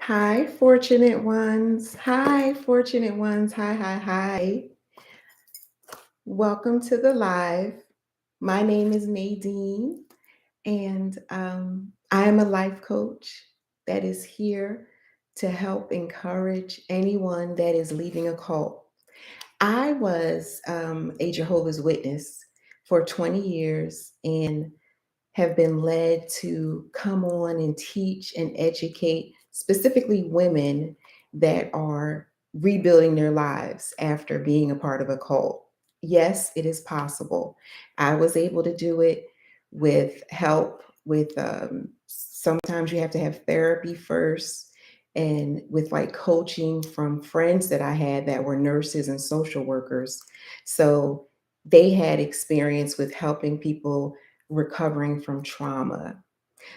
Hi, fortunate ones. Hi, fortunate ones. Hi, hi, hi. Welcome to the live. My name is Nadine, and I am a life coach that is here to help encourage anyone that is leaving a cult. I was a Jehovah's Witness for 20 years and have been led to come on and teach and educate specifically women that are rebuilding their lives after being a part of a cult. Yes, it is possible. I was able to do it with help with sometimes you have to have therapy first and with like coaching from friends that I had that were nurses and social workers. So they had experience with helping people recovering from trauma.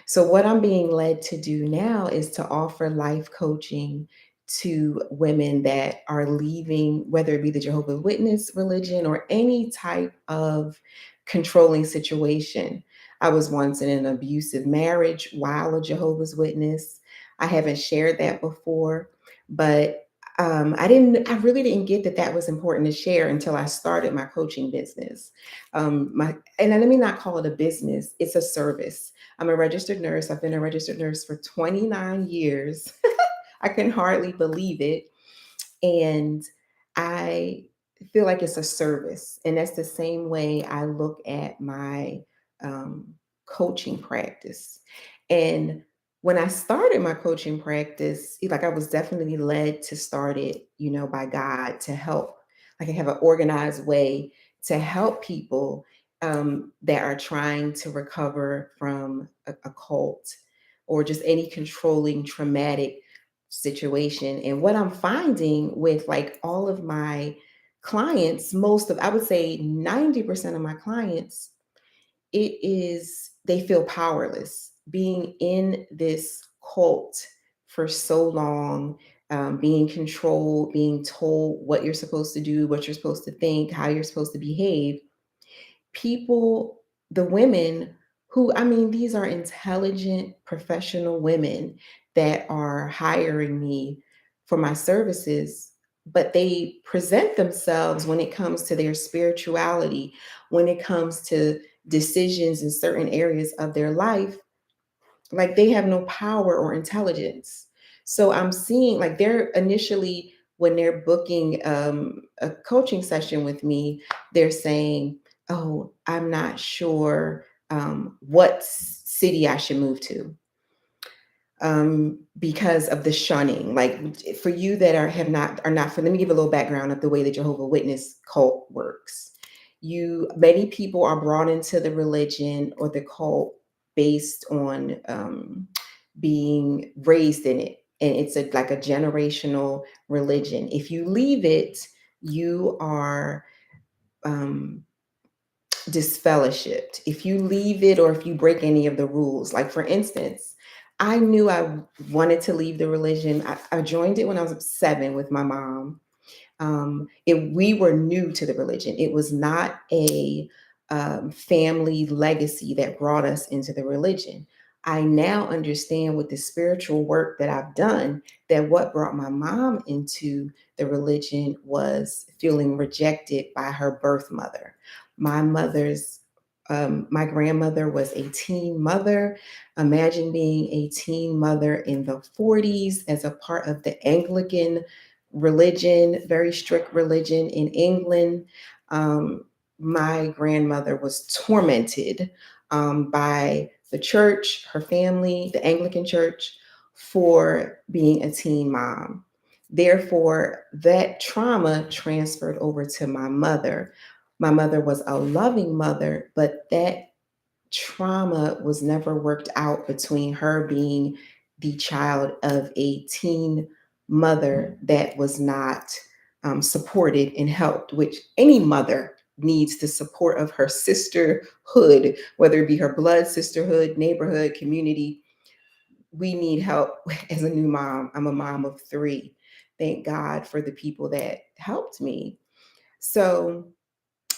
So, what I'm being led to do now is to offer life coaching to women that are leaving, whether it be the Jehovah's Witness religion or any type of controlling situation. I was once in an abusive marriage while a Jehovah's Witness. I haven't shared that before, but I really didn't get that that was important to share until I started my coaching business. And let me not call it a business, it's a service. I'm a registered nurse. I've been a registered nurse for 29 years. I can hardly believe it. And I feel like it's a service. And that's the same way I look at my um, coaching practice. And when I started my coaching practice, like I was definitely led to start it, by God to help. Like I have an organized way to help people that are trying to recover from a cult or just any controlling traumatic situation. And what I'm finding with like all of my clients, I would say 90% of my clients, it is they feel powerless being in this cult for so long, being controlled, being told what you're supposed to do, what you're supposed to think, how you're supposed to behave. People, the women who, I mean, these are intelligent, professional women that are hiring me for my services, but they present themselves when it comes to their spirituality, when it comes to decisions in certain areas of their life, like they have no power or intelligence. So I'm seeing like they're initially, when they're booking a coaching session with me, they're saying, oh, I'm not sure what city I should move to because of the shunning. Like for you that are not for, let me give a little background of the way the Jehovah Witness cult works. Many people are brought into the religion or the cult based on being raised in it, and it's like a generational religion. If you leave it, you are um, disfellowshipped. If you leave it or if you break any of the rules, like for instance, I knew I wanted to leave the religion. I joined it when I was 7 with my mom. We were new to the religion. It was not a family legacy that brought us into the religion. I now understand with the spiritual work that I've done that what brought my mom into the religion was feeling rejected by her birth mother. My grandmother was a teen mother. Imagine being a teen mother in the 40s as a part of the Anglican religion, very strict religion in England. My grandmother was tormented by the church, her family, the Anglican church, for being a teen mom. Therefore, that trauma transferred over to my mother. My mother was a loving mother, but that trauma was never worked out between her being the child of a teen mother that was not supported and helped, which any mother needs the support of her sisterhood, whether it be her blood sisterhood, neighborhood, community. We need help as a new mom. I'm a mom of 3. Thank God for the people that helped me. So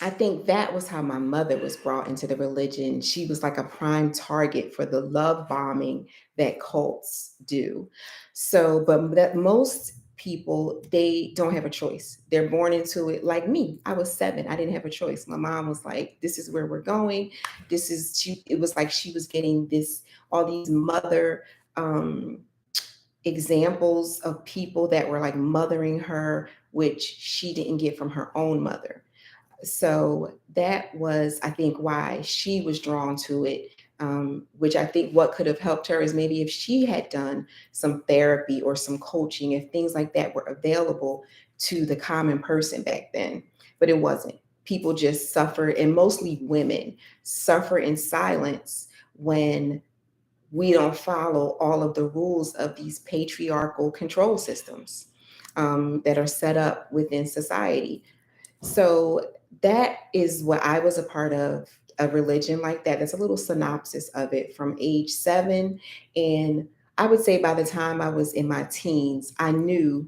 I think that was how my mother was brought into the religion. She was like a prime target for the love bombing that cults do. So, but that most people, they don't have a choice. They're born into it. Like me, I was 7. I didn't have a choice. My mom was like, "This is where we're going. This is she." It was like she was getting this all these mother um, examples of people that were like mothering her, which she didn't get from her own mother. So that was, I think, why she was drawn to it. Which I think what could have helped her is maybe if she had done some therapy or some coaching, if things like that were available to the common person back then. But it wasn't. People just suffer, and mostly women suffer in silence when we don't follow all of the rules of these patriarchal control systems that are set up within society. So that is what I was a part of, a religion like that. That's a little synopsis of it from age 7. And I would say by the time I was in my teens, I knew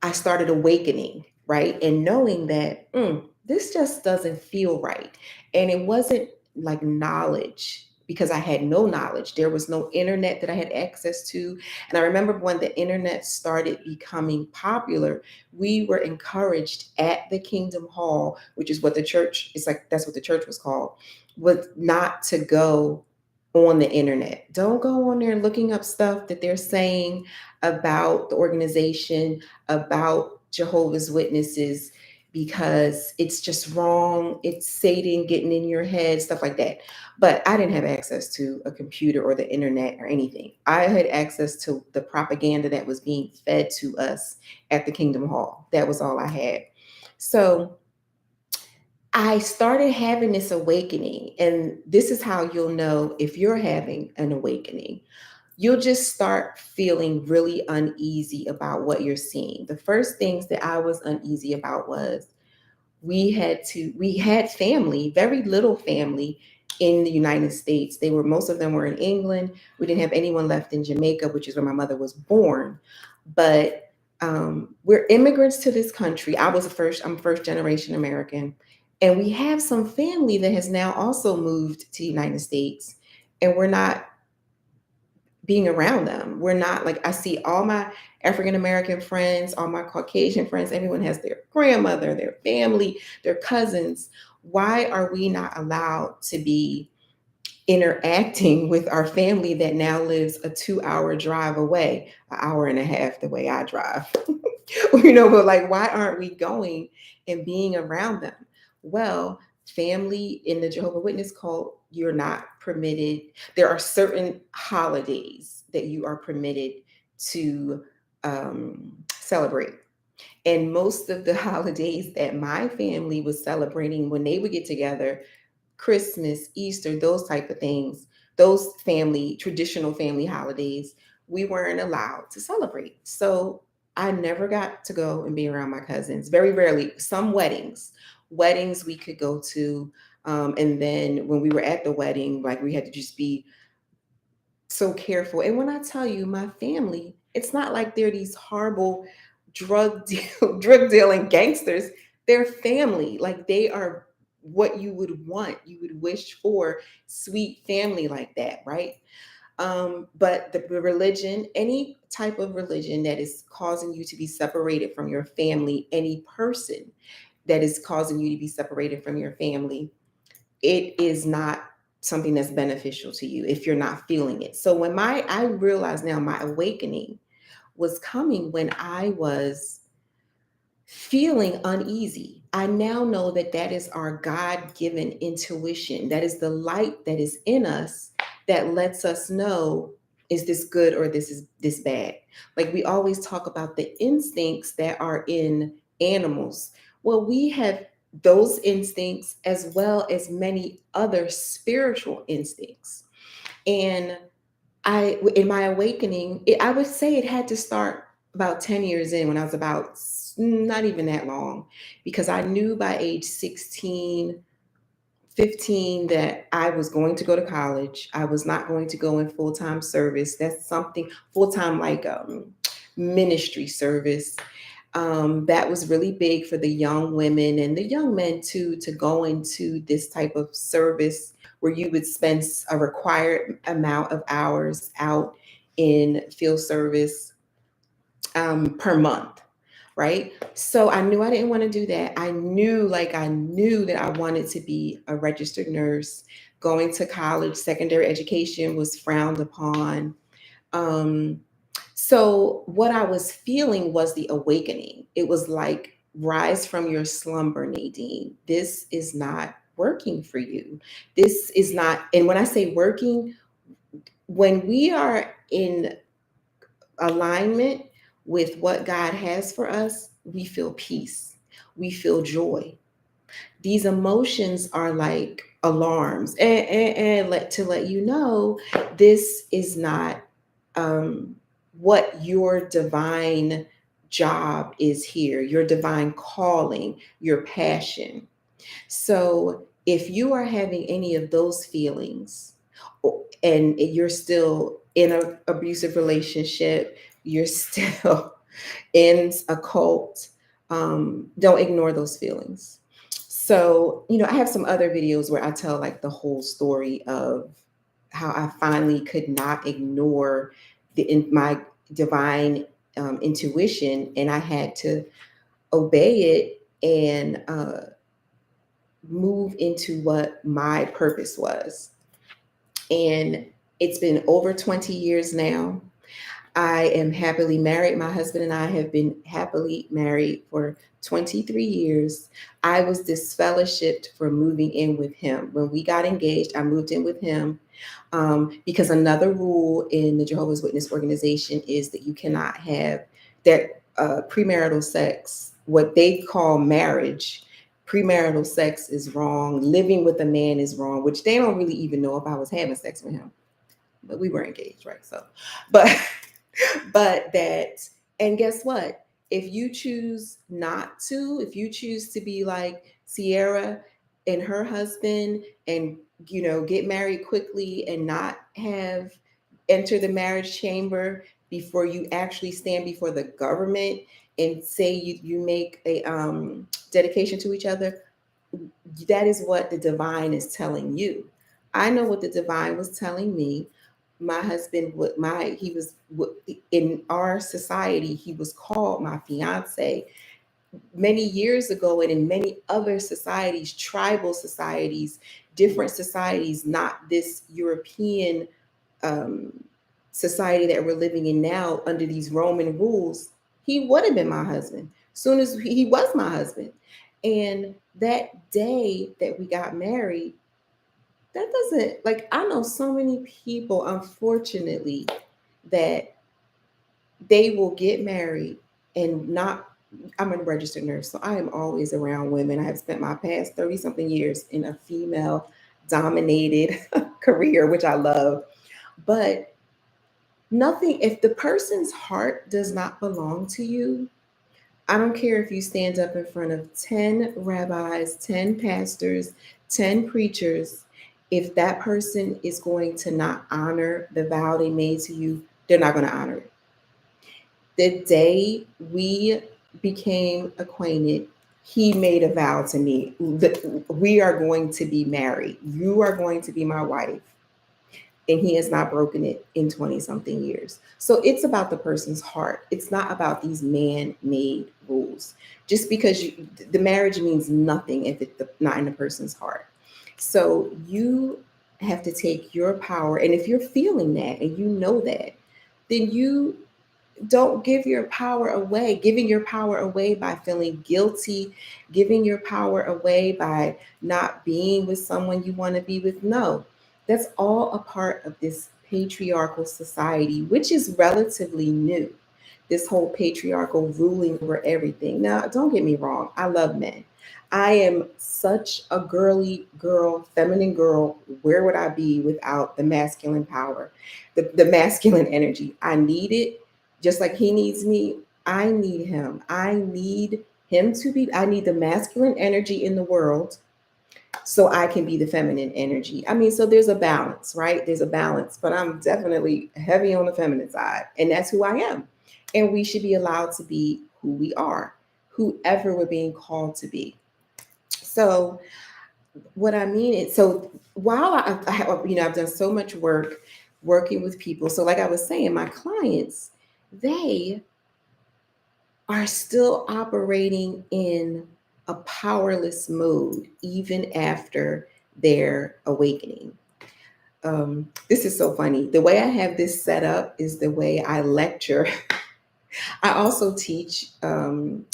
I started awakening, right? And knowing that this just doesn't feel right. And it wasn't like knowledge because I had no knowledge. There was no internet that I had access to. And I remember when the internet started becoming popular, we were encouraged at the Kingdom Hall, which is what the church, it's like that's what the church was called, was not to go on the internet. Don't go on there looking up stuff that they're saying about the organization, about Jehovah's Witnesses, because it's just wrong. It's Satan getting in your head, stuff like that. But I didn't have access to a computer or the internet or anything. I had access to the propaganda that was being fed to us at the Kingdom Hall. That was all I had. So I started having this awakening, and this is how you'll know if you're having an awakening. You'll just start feeling really uneasy about what you're seeing. The first things that I was uneasy about was we had family, very little family in the United States. They were most of them were in England. We didn't have anyone left in Jamaica, which is where my mother was born. But we're immigrants to this country. I'm first generation American. And we have some family that has now also moved to the United States. And we're not being around them. We're not like, I see all my African American friends, all my Caucasian friends, everyone has their grandmother, their family, their cousins. Why are we not allowed to be interacting with our family that now lives a 2-hour drive away, an hour and a half the way I drive? But like, why aren't we going and being around them? Well, family in the Jehovah Witness cult, you're not permitted. There are certain holidays that you are permitted to celebrate. And most of the holidays that my family was celebrating when they would get together, Christmas, Easter, those type of things, those traditional family holidays, we weren't allowed to celebrate. So I never got to go and be around my cousins. Very rarely, some weddings we could go to. And then when we were at the wedding, like we had to just be so careful. And when I tell you my family, it's not like they're these horrible drug dealing gangsters. They're family. Like they are what you would want, you would wish for, sweet family like that, right? But the religion, any type of religion that is causing you to be separated from your family, any person that is causing you to be separated from your family, it is not something that's beneficial to you if you're not feeling it. So I realize now my awakening was coming when I was feeling uneasy. I now know that that is our God given intuition. That is the light that is in us that lets us know, is this good or this is this bad? Like we always talk about the instincts that are in animals. Well, we have those instincts as well as many other spiritual instincts. And in my awakening, I would say it had to start about 10 years in when I was about not even that long, because I knew by age 16, 15 that I was going to go to college. I was not going to go in full-time service. That's something full-time like ministry service. That was really big for the young women and the young men too, to go into this type of service where you would spend a required amount of hours out in field service per month, right? So I knew I didn't want to do that. I knew that I wanted to be a registered nurse. Going to college, secondary education was frowned upon. Um, so what I was feeling was the awakening. It was like, rise from your slumber, Nadine. This is not working for you. This is not, and when I say working, when we are in alignment with what God has for us, we feel peace, we feel joy. These emotions are like alarms, to let you know this is not um, what your divine job is here, your divine calling, your passion. So if you are having any of those feelings, and you're still in an abusive relationship, you're still in a cult, don't ignore those feelings. So, I have some other videos where I tell like the whole story of how I finally could not ignore my divine intuition, and I had to obey it and move into what my purpose was. And it's been over 20 years now. I am happily married. My husband and I have been happily married for 23 years. I was disfellowshipped for moving in with him. When we got engaged, I moved in with him because another rule in the Jehovah's Witness organization is that you cannot have that premarital sex, what they call marriage. Premarital sex is wrong. Living with a man is wrong, which they don't really even know if I was having sex with him, but we were engaged, right? So, but but that, and guess what? If you choose not to, if you choose to be like Sierra and her husband, and get married quickly and not have enter the marriage chamber before you actually stand before the government and say you make a dedication to each other, that is what the divine is telling you. I know what the divine was telling me. My husband, in our society, he was called my fiance many years ago, and in many other societies, tribal societies, different societies, not this European um, society that we're living in now under these Roman rules, he would have been my husband. Soon as he was my husband. And that day that we got married, that doesn't, like, I know so many people, unfortunately, that they will get married and not. I'm a registered nurse, so I am always around women. I have spent my past 30 something years in a female dominated career, which I love. But nothing, if the person's heart does not belong to you, I don't care if you stand up in front of 10 rabbis, 10 pastors, 10 preachers. If that person is going to not honor the vow they made to you, they're not going to honor it. The day we became acquainted, he made a vow to me that we are going to be married. You are going to be my wife, and he has not broken it in 20 something years. So it's about the person's heart. It's not about these man-made rules. Just because the marriage means nothing if it's not in the person's heart. So you have to take your power. And if you're feeling that and you know that, then you don't give your power away. Giving your power away by feeling guilty, giving your power away by not being with someone you want to be with. No, that's all a part of this patriarchal society, which is relatively new. This whole patriarchal ruling over everything. Now, don't get me wrong, I love men. I am such a girly girl, feminine girl. Where would I be without the masculine power, the masculine energy? I need it just like he needs me. I need him. I need him to be, I need the masculine energy in the world so I can be the feminine energy. I mean, so there's a balance, right? There's a balance, but I'm definitely heavy on the feminine side, and that's who I am. And we should be allowed to be who we are, whoever we're being called to be. So what I mean is, so while I have, I've done so much work working with people. So like I was saying, my clients, they are still operating in a powerless mode even after their awakening. This is so funny. The way I have this set up is the way I lecture. I also teach, I'm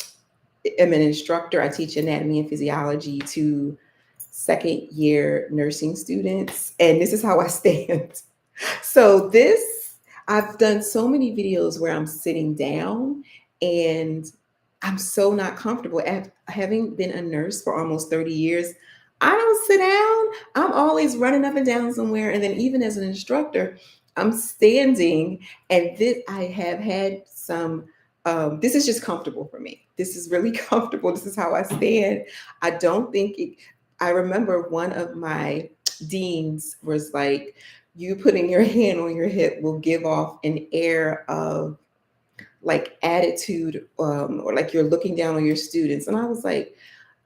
an instructor. I teach anatomy and physiology to second year nursing students, and this is how I stand. So this, I've done so many videos where I'm sitting down and I'm so not comfortable. Having been a nurse for almost 30 years, I don't sit down. I'm always running up and down somewhere. And then even as an instructor, I'm standing, and this I have had some this is just comfortable for me. This is really comfortable. This is how I stand. I don't think it, I remember one of my deans was like, you putting your hand on your hip will give off an air of like attitude, or like you're looking down on your students. And I was like,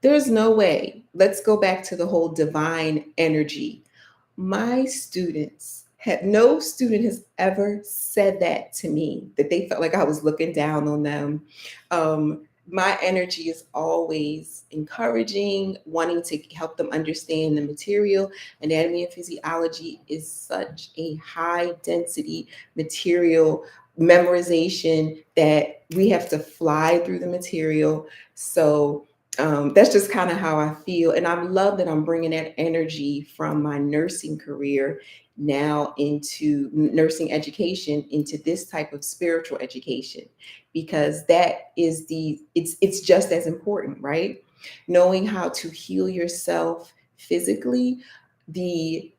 there's no way. Let's go back to the whole divine energy. My students had, no student has ever said that to me, that they felt like I was looking down on them. Um, my energy is always encouraging, wanting to help them understand the material. Anatomy and physiology is such a high density material memorization that we have to fly through the material. So that's just kind of how I feel. And I love that I'm bringing that energy from my nursing career now into nursing education, into this type of spiritual education, because that is it's just as important, right? Knowing how to heal yourself physically, the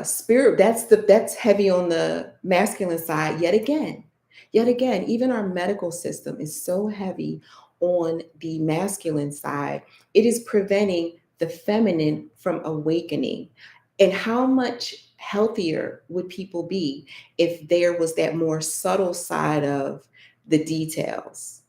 spirit, that's heavy on the masculine side. Yet again, even our medical system is so heavy on the masculine side. It is preventing the feminine from awakening. And how much healthier would people be if there was that more subtle side of the details?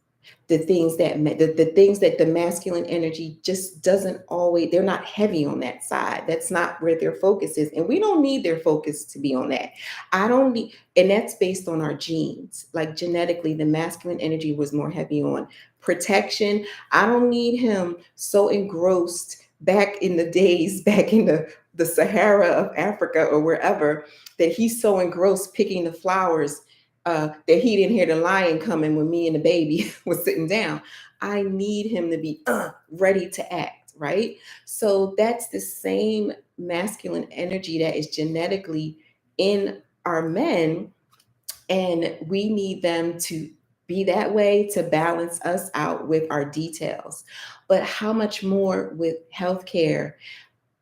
The things that the things that the masculine energy just doesn't always, they're not heavy on that side. That's not where their focus is, and we don't need their focus to be on that. I don't need, and that's based on our genes. Like genetically, the masculine energy was more heavy on protection. I don't need him so engrossed back in the days, back in the Sahara of Africa or wherever, that he's so engrossed picking the flowers, that he didn't hear the lion coming when me and the baby was sitting down. I need him to be ready to act, right? So that's the same masculine energy that is genetically in our men, and we need them to be that way to balance us out with our details. But how much more with healthcare,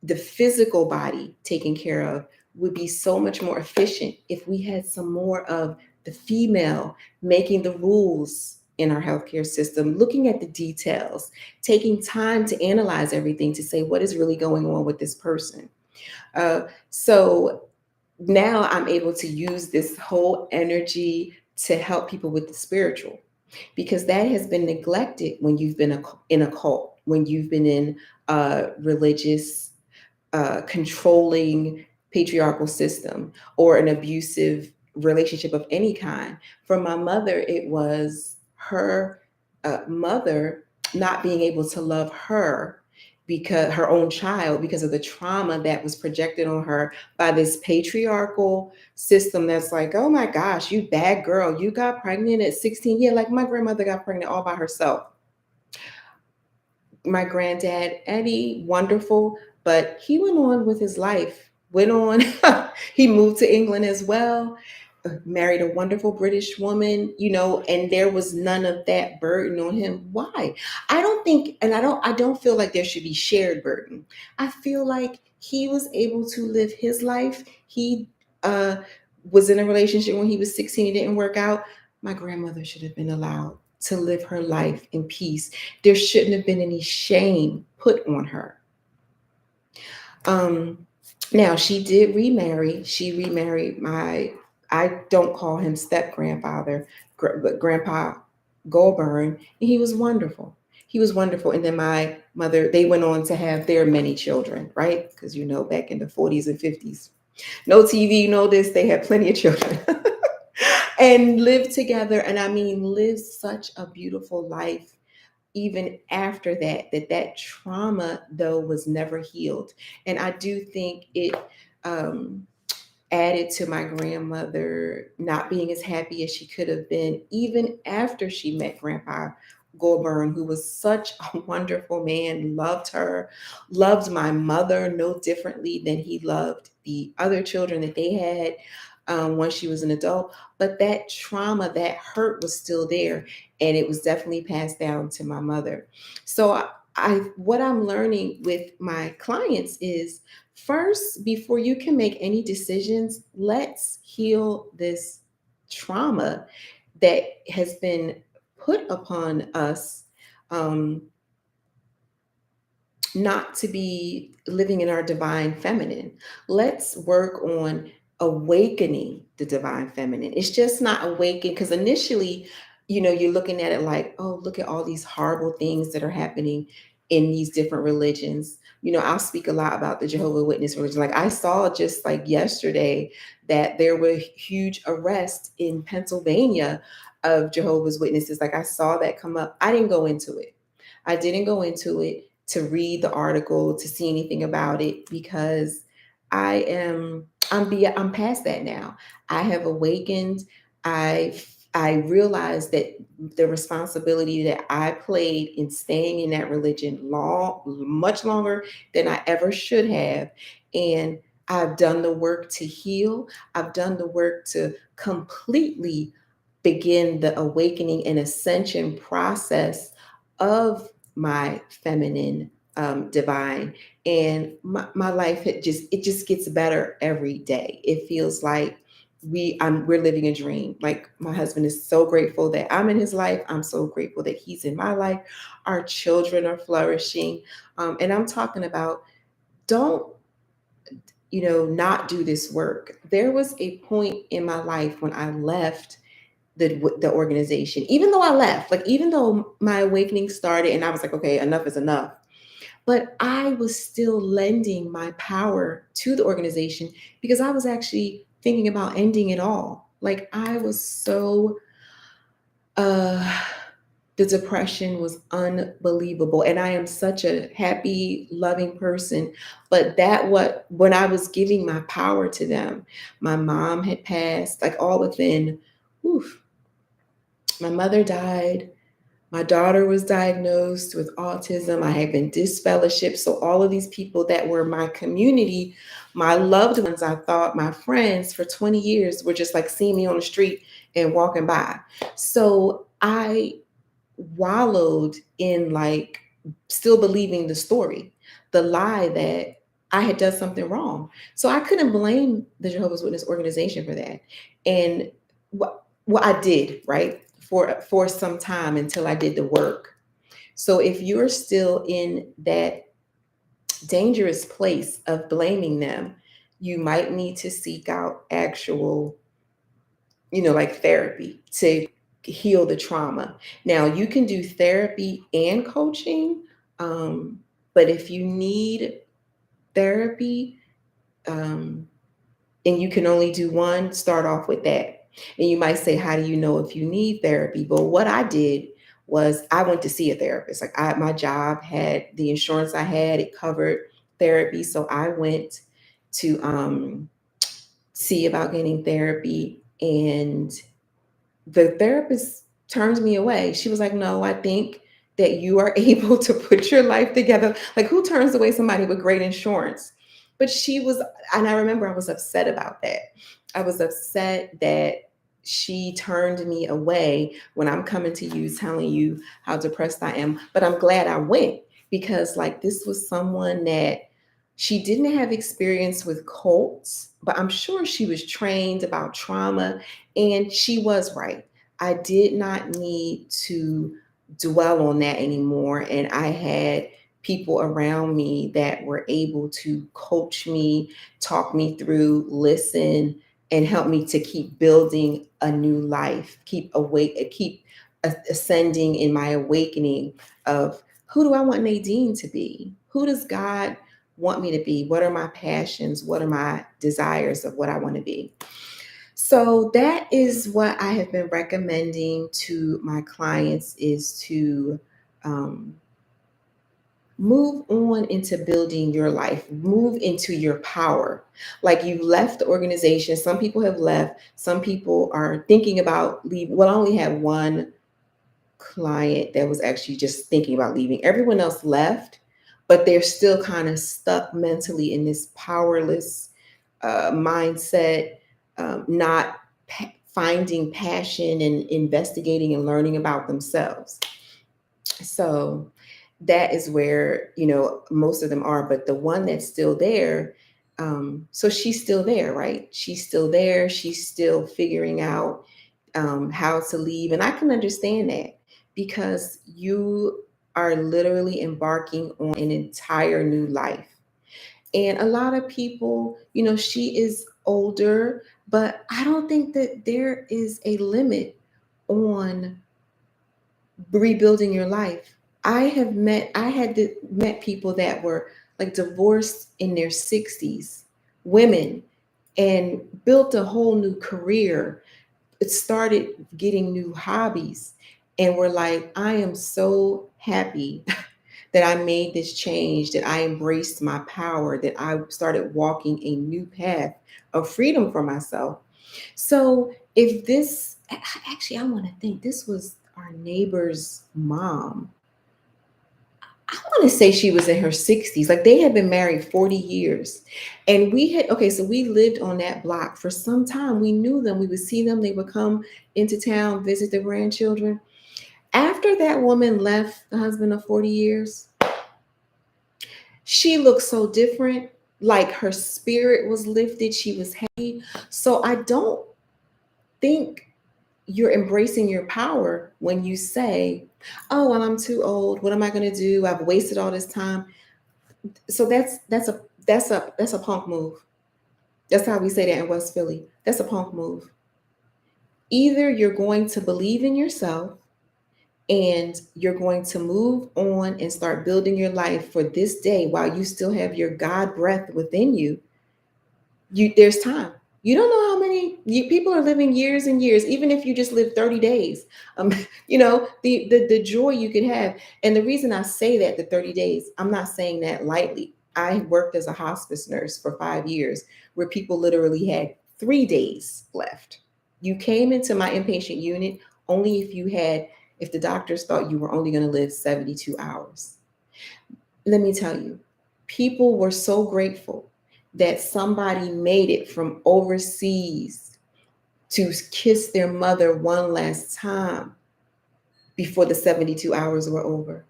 the physical body taken care of would be so much more efficient if we had some more of the female making the rules in our healthcare system, looking at the details, taking time to analyze everything to say what is really going on with this person. So now I'm able to use this whole energy to help people with the spiritual, because that has been neglected when you've been in a cult, when you've been in religious, controlling patriarchal system, or an abusive relationship of any kind. For my mother, it was her mother not being able to love her, because her own child, because of the trauma that was projected on her by this patriarchal system that's like, oh my gosh, you bad girl, you got pregnant at 16. Yeah, like my grandmother got pregnant all by herself. My granddad, Eddie, wonderful, but he went on with his life, went on. He moved to England as well, married a wonderful British woman, and there was none of that burden on him. Why? I don't think, and I don't feel like there should be shared burden. I feel like he was able to live his life. He uh, was in a relationship when he was 16, it didn't work out. My grandmother should have been allowed to live her life in peace. There shouldn't have been any shame put on her. Um, Now she did remarry. She remarried my, I don't call him step grandfather, but grandpa Goulburn, and he was wonderful. He was wonderful. And then my mother, they went on to have their many children, right? Because back in the 40s and 50s, no TV, no this, they had plenty of children. And lived together. And I mean, lived such a beautiful life even after that trauma though was never healed. And I do think it um added to my grandmother not being as happy as she could have been, even after she met Grandpa Goulburn, who was such a wonderful man, loved her, loved my mother no differently than he loved the other children that they had once she was an adult. But that trauma, that hurt was still there, and it was definitely passed down to my mother. So what I'm learning with my clients is, first, before you can make any decisions, let's heal this trauma that has been put upon us, um, not to be living in our divine feminine. Let's work on awakening the divine feminine. It's just not awakened because initially, you're looking at it like, oh, look at all these horrible things that are happening in these different religions. I'll speak a lot about the Jehovah Witness religion. Like, I saw just like yesterday that there were huge arrests in Pennsylvania of Jehovah's Witnesses. Like, I saw that come up. I didn't go into it. I didn't go into it to read the article, to see anything about it, because I'm past that now. I have awakened. I realized that the responsibility that I played in staying in that religion much longer than I ever should have. And I've done the work to heal. I've done the work to completely begin the awakening and ascension process of my feminine divine. And my life, it just gets better every day. It feels like we're living a dream. Like, my husband is so grateful that I'm in his life. I'm so grateful that he's in my life. Our children are flourishing. And I'm talking about, don't not do this work. There was a point in my life when I left the organization. Even though I left, like, even though my awakening started and I was like, okay, enough is enough, but I was still lending my power to the organization because I was actually thinking about ending it all. Like, I was so uh the depression was unbelievable, and I am such a happy, loving person. But when I was giving my power to them, my mom had passed, like, all within, oof, my mother died. My daughter was diagnosed with autism. I had been disfellowshipped. So all of these people that were my community, my loved ones, I thought my friends for 20 years, were just like seeing me on the street and walking by. So I wallowed in, like, still believing the story, the lie that I had done something wrong. So I couldn't blame the Jehovah's Witness organization for that. And what I did, right, for some time until I did the work. So if you're still in that dangerous place of blaming them, you might need to seek out actual, like, therapy to heal the trauma. Now, you can do therapy and coaching, but if you need therapy, um, and you can only do one, start off with that. And you might say, how do you know if you need therapy? But what I did was I went to see a therapist. Like, my job had the insurance I had, it covered therapy. So I went to see about getting therapy, and the therapist turned me away. She was like, no, I think that you are able to put your life together. Like, who turns away somebody with great insurance? But she was, and I remember I was upset about that. I was upset that she turned me away when I'm coming to you telling you how depressed I am. But I'm glad I went, because, like, this was someone that, she didn't have experience with cults, but I'm sure she was trained about trauma, and she was right. I did not need to dwell on that anymore. And I had people around me that were able to coach me, talk me through, listen, and help me to keep building a new life, keep awake, keep ascending in my awakening of who do I want Nadine to be? Who does God want me to be? What are my passions? What are my desires of what I want to be? So that is what I have been recommending to my clients, is to um, move on into building your life, move into your power. Like, you left the organization. Some people have left. Some people are thinking about leaving. Well, I only had one client that was actually just thinking about leaving. Everyone else left, but they're still kind of stuck mentally in this powerless mindset, not finding passion and investigating and learning about themselves. So that is where, most of them are. But the one that's still there, so she's still there, right? She's still there. She's still figuring out how to leave. And I can understand that, because you are literally embarking on an entire new life. And a lot of people, she is older, but I don't think that there is a limit on rebuilding your life. I had met people that were like divorced in their 60s, women, and built a whole new career. It started getting new hobbies, and were like, I am so happy that I made this change, that I embraced my power, that I started walking a new path of freedom for myself. So if this, actually, I want to think this was our neighbor's mom. I want to say she was in her 60s. Like, they had been married 40 years. And okay, so we lived on that block for some time. We knew them. We would see them. They would come into town, visit the grandchildren. After that woman left the husband of 40 years, she looked so different. Like, her spirit was lifted. She was happy. So I don't think you're embracing your power when you say, "Oh, well, I'm too old. What am I going to do? I've wasted all this time." So that's a punk move. That's how we say that in West Philly. That's a punk move. Either you're going to believe in yourself, and you're going to move on and start building your life for this day while you still have your God breath within you. There's time. You don't know how many people are living years and years, even if you just live 30 days. um the joy you could have. And the reason I say that, the 30 days, I'm not saying that lightly. I worked as a hospice nurse for 5 years, where people literally had 3 days left. You came into my inpatient unit only if the doctors thought you were only going to live 72 hours. Let me tell you, people were so grateful that somebody made it from overseas to kiss their mother one last time before the 72 hours were over.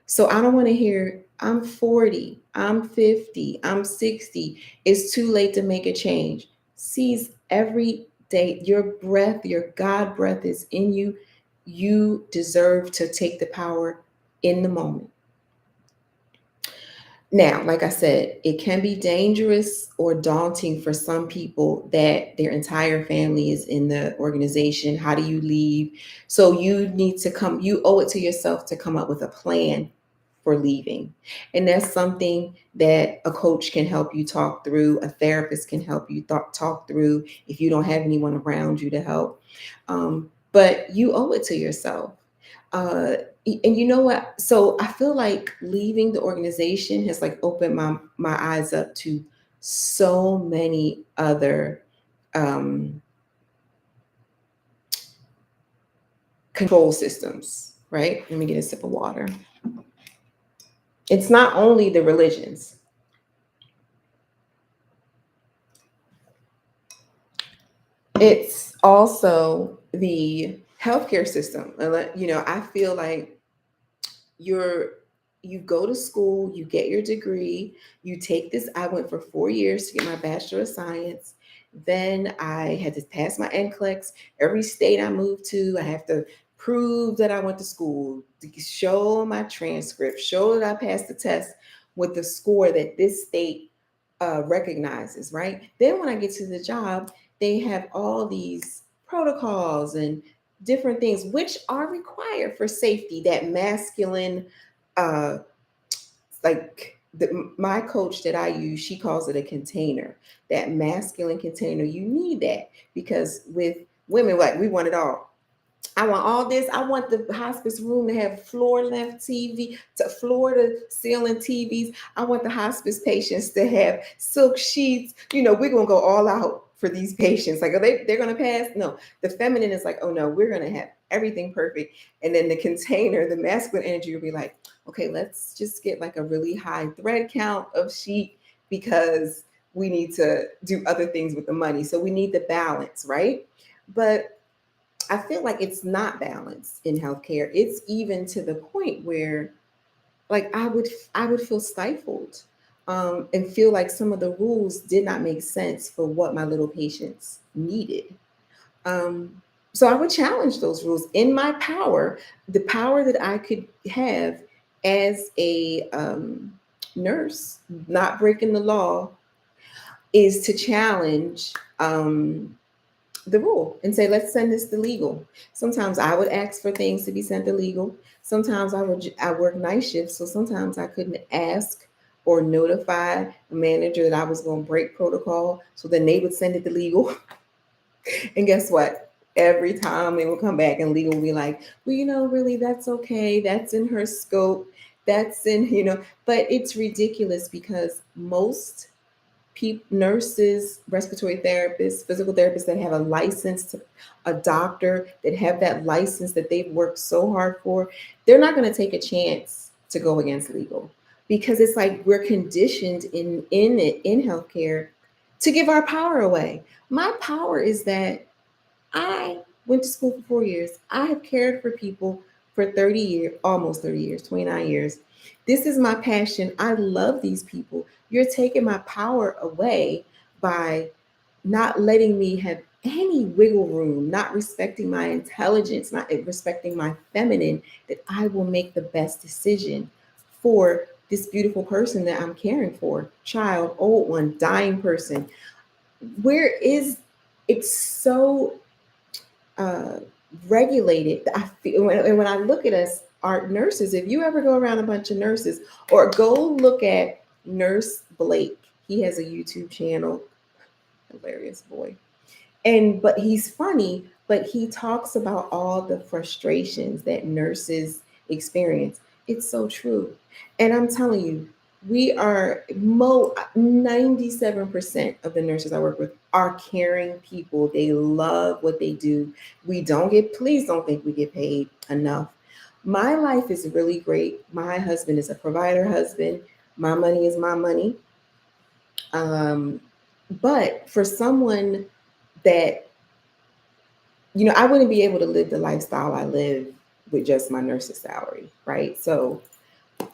So I don't want to hear, I'm 40, I'm 50, I'm 60. It's too late to make a change. Seize every day. Your breath, your God breath is in you. You deserve to take the power in the moment. Now, like I said, it can be dangerous or daunting for some people that their entire family is in the organization. How do you leave? So you owe it to yourself to come up with a plan for leaving. And that's something that a coach can help you talk through, a therapist can help you talk through if you don't have anyone around you to help. But you owe it to yourself. And you know what? So I feel like leaving the organization has like opened my eyes up to so many other um, control systems. Right? Let me get a sip of water. It's not only the religions. It's also the healthcare system. I feel like you're you go to school, you get your degree, you take this. I went for 4 years to get my Bachelor of Science. Then I had to pass my NCLEX. Every state I moved to, I have to prove that I went to school, to show my transcript, show that I passed the test with the score that this state recognizes, right? Then when I get to the job, they have all these protocols and different things which are required for safety, that masculine, uh my coach that I use, she calls it a container, that masculine container. You need that because with women, like, we want it all. I want all this. I want the hospice room to have floor length TV, to floor to ceiling TVs. I want the hospice patients to have silk sheets. We're gonna go all out for these patients. Like, they're gonna pass? No. The feminine is like, oh no, we're gonna have everything perfect. And then the container, the masculine energy will be like, okay, let's just get like a really high thread count of sheet because we need to do other things with the money. So we need the balance, right? But I feel like it's not balanced in healthcare. It's even to the point where, like, I would feel stifled, and feel like some of the rules did not make sense for what my little patients needed. Um, so I would challenge those rules in my power, the power that I could have as a nurse, not breaking the law, is to challenge. The rule and say, let's send this to legal. Sometimes I would ask for things to be sent to legal. Sometimes I work night shifts, so sometimes I couldn't ask or notify a manager that I was going to break protocol, so then they would send it to legal. And guess what? Every time they would come back and legal would be like, well, really, that's okay. That's in her scope. That's but it's ridiculous because most nurses, respiratory therapists, physical therapists that have a license, a doctor that have that license that they've worked so hard for, they're not going to take a chance to go against legal, because it's like we're conditioned in healthcare to give our power away. My power is that I went to school for 4 years. I have cared for people for 30 years, almost 30 years, 29 years. This is my passion. I love these people. You're taking my power away by not letting me have any wiggle room, not respecting my intelligence, not respecting my feminine, that I will make the best decision for this beautiful person that I'm caring for, child, old one, dying person. Where is it's so uh, regulated. I feel, and when I look at us, our nurses, if you ever go around a bunch of nurses, or go look at Nurse Blake, he has a YouTube channel, hilarious boy. But he's funny, but he talks about all the frustrations that nurses experience. It's so true. And I'm telling you, we are 97% of the nurses I work with are caring people. They love what they do. Please don't think we get paid enough. My life is really great. My husband is a provider husband. My money is my money. Um, but for someone that, I wouldn't be able to live the lifestyle I live with just my nurse's salary, right? So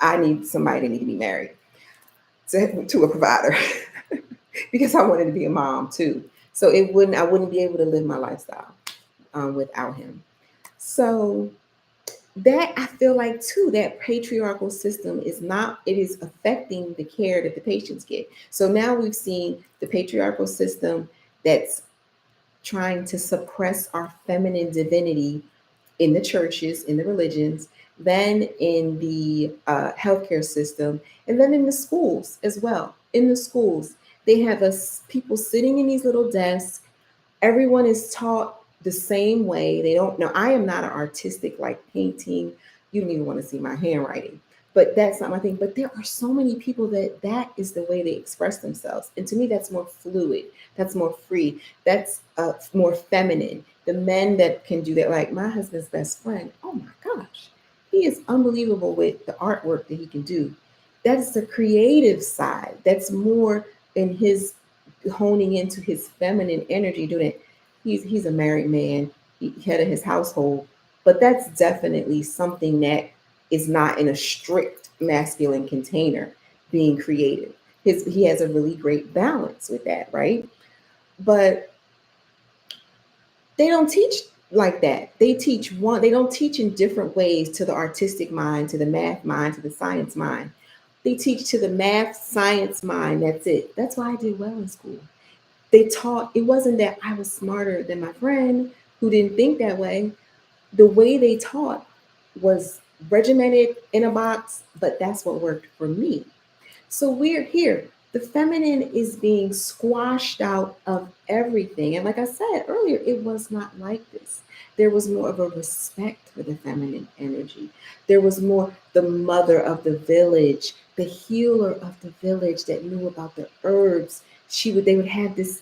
I need somebody to need to be married to a provider because I wanted to be a mom too. So I wouldn't be able to live my lifestyle without him. So that, I feel like too, that patriarchal system it is affecting the care that the patients get. So now we've seen the patriarchal system that's trying to suppress our feminine divinity in the churches, in the religions, then in the healthcare system, and then in the schools as well. In the schools, they have us people sitting in these little desks. Everyone is taught the same way. They don't know. I am not an artistic, like painting. You don't even want to see my handwriting. But that's not my thing. But there are so many people that is the way they express themselves. And to me, that's more fluid. That's more free. That's more feminine. The men that can do that, like my husband's best friend, oh my gosh, he is unbelievable with the artwork that he can do. That's the creative side. That's more in his honing into his feminine energy, doing it. He's a married man, he head of his household, but that's definitely something that is not in a strict masculine container, being creative. He has a really great balance with that, right? But they don't teach like that. They don't teach in different ways to the artistic mind, to the math mind, to the science mind. They teach to the math, science mind. That's it. That's why I did well in school. They taught, it wasn't that I was smarter than my friend who didn't think that way. the way they taught was regimented in a box, but that's what worked for me. So we're here. The feminine is being squashed out of everything. And like I said earlier, it was not like this. There was more of a respect for the feminine energy. There was more the mother of the village, the healer of the village that knew about the herbs. They would have this,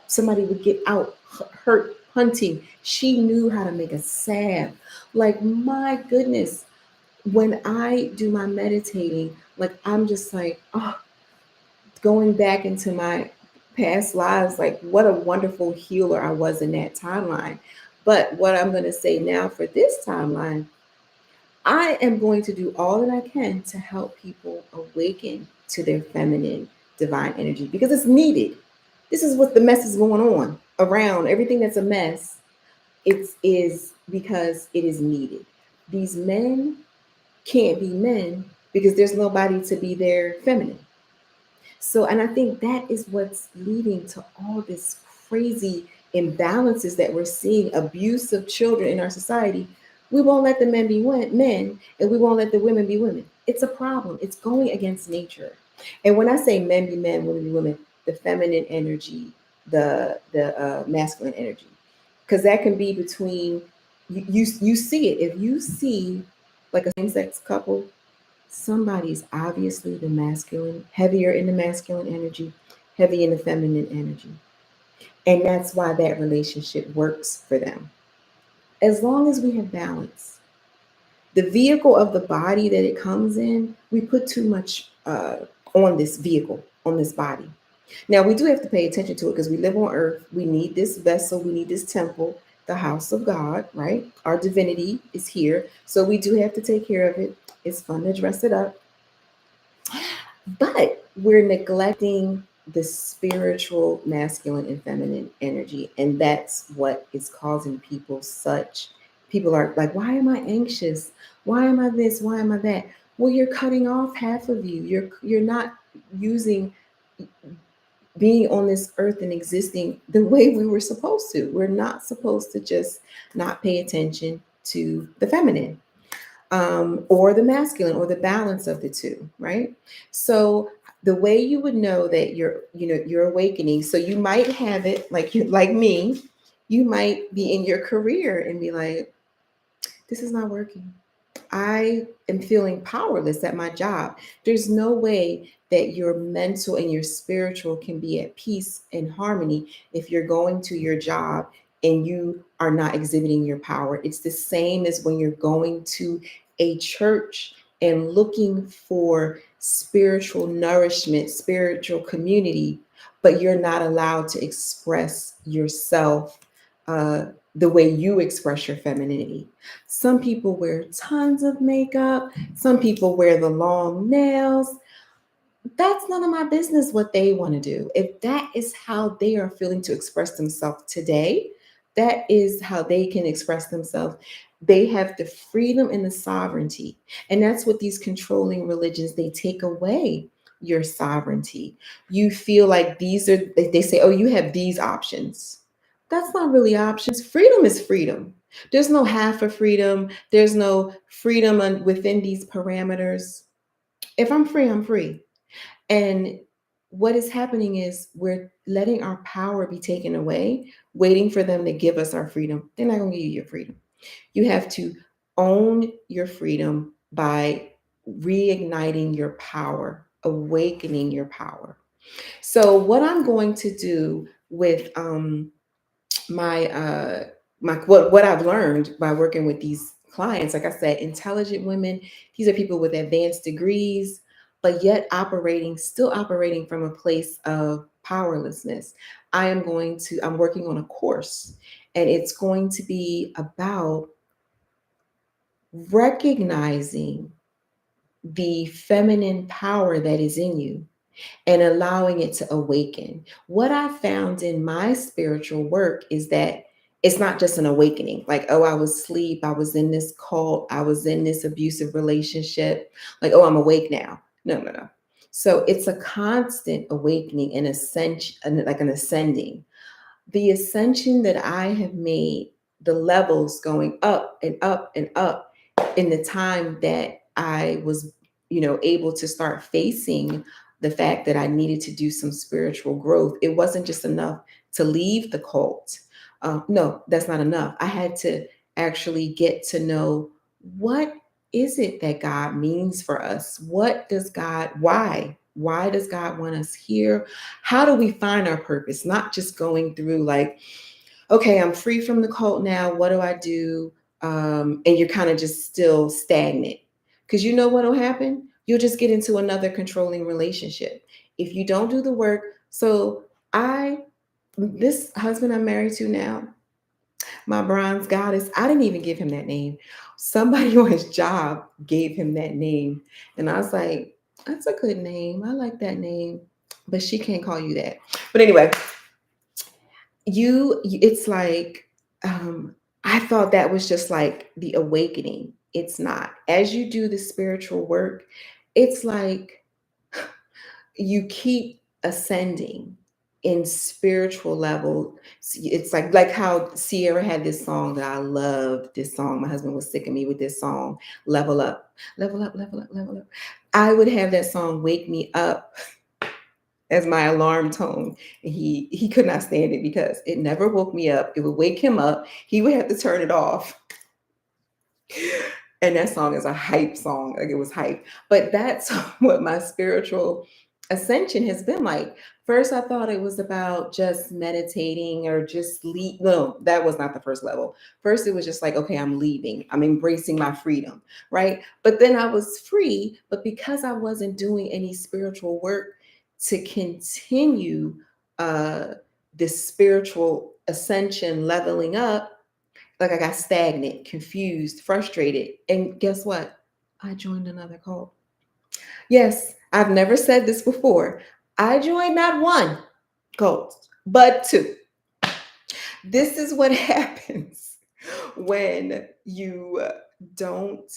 somebody would get out hurt hunting. She knew how to make a salve. Like, my goodness, when I do my meditating, like, I'm just like, oh, going back into my past lives, like, what a wonderful healer I was in that timeline. But what I'm going to say now for this timeline, I am going to do all that I can to help people awaken to their feminine divine energy because it's needed. This is what the mess is going on around. Everything that's a mess, it is because it is needed. These men can't be men because there's nobody to be their feminine. So, and I think that is what's leading to all this crazy imbalances that we're seeing, abuse of children in our society. We won't let the men be men, and we won't let the women be women. It's a problem. It's going against nature. And when I say men be men, women be women, the feminine energy, the masculine energy, because that can be between you see it if you see like a same sex couple, somebody's obviously the masculine, heavier in the masculine energy, heavy in the feminine energy. And that's why that relationship works for them. As long as we have balance, the vehicle of the body that it comes in, we put too much on this vehicle, on this body. Now, we do have to pay attention to it because we live on earth. We need this vessel, we need this temple, the house of God, right? Our divinity is here. So we do have to take care of it. It's fun to dress it up. But we're neglecting the spiritual masculine and feminine energy. And that's what is causing people are like, why am I anxious? Why am I this? Why am I that? Well, you're cutting off half of you. You're not using being on this earth and existing the way we were supposed to. We're not supposed to just not pay attention to the feminine, or the masculine, or the balance of the two, right? So the way you would know that you're awakening, so you might have it like me, you might be in your career and be like, this is not working. I am feeling powerless at my job. There's no way that your mental and your spiritual can be at peace and harmony if you're going to your job and you are not exhibiting your power. It's the same as when you're going to a church and looking for spiritual nourishment, spiritual community, but you're not allowed to express yourself uh, the way you express your femininity. Some people wear tons of makeup. Some people wear the long nails. That's none of my business what they want to do. If that is how they are feeling to express themselves today, that is how they can express themselves. They have the freedom and the sovereignty. And that's what these controlling religions, they take away your sovereignty. You feel like they say, oh, you have these options. That's not really options. Freedom is freedom. There's no half of freedom. There's no freedom within these parameters. If I'm free, I'm free. And what is happening is we're letting our power be taken away, waiting for them to give us our freedom. They're not going to give you your freedom. You have to own your freedom by reigniting your power, awakening your power. So, what I'm going to do with my my what I've learned by working with these clients, like I said, intelligent women, these are people with advanced degrees, but yet still operating from a place of powerlessness. I'm working on a course, and it's going to be about recognizing the feminine power that is in you and allowing it to awaken. What I found in my spiritual work is that it's not just an awakening, like, oh, I was asleep, I was in this cult, I was in this abusive relationship, like, oh, I'm awake now. No, no, no. So it's a constant awakening and ascension, like an ascending. The ascension that I have made the levels going up and up and up in the time that I was, able to start facing the fact that I needed to do some spiritual growth. It wasn't just enough to leave the cult. No, that's not enough. I had to actually get to know, what is it that God means for us? What does God, why? Why does God want us here? How do we find our purpose? Not just going through like, okay, I'm free from the cult now. What do I do? And you're kind of just still stagnant. Because you know what will happen? You'll just get into another controlling relationship if you don't do the work. So this husband I'm married to now, my bronze goddess, I didn't even give him that name. Somebody on his job gave him that name. And I was like, that's a good name. I like that name. But she can't call you that. But anyway, it's like, I thought that was just like the awakening. It's not. As you do the spiritual work, it's like you keep ascending in spiritual level. It's like how Sierra had this song that I loved. This song, my husband was sick of me with this song, level up, level up, level up, level up. I would have that song wake me up as my alarm tone. And he could not stand it because it never woke me up. It would wake him up. He would have to turn it off. And that song is a hype song. Like, it was hype. But that's what my spiritual ascension has been like. First, I thought it was about just meditating or just leave. No, that was not the first level. First, it was just like, okay, I'm leaving. I'm embracing my freedom, right? But then I was free. But because I wasn't doing any spiritual work to continue uh, this spiritual ascension, leveling up, like I got stagnant, confused, frustrated. And guess what? I joined another cult. Yes, I've never said this before. I joined not one cult, but two. This is what happens when you don't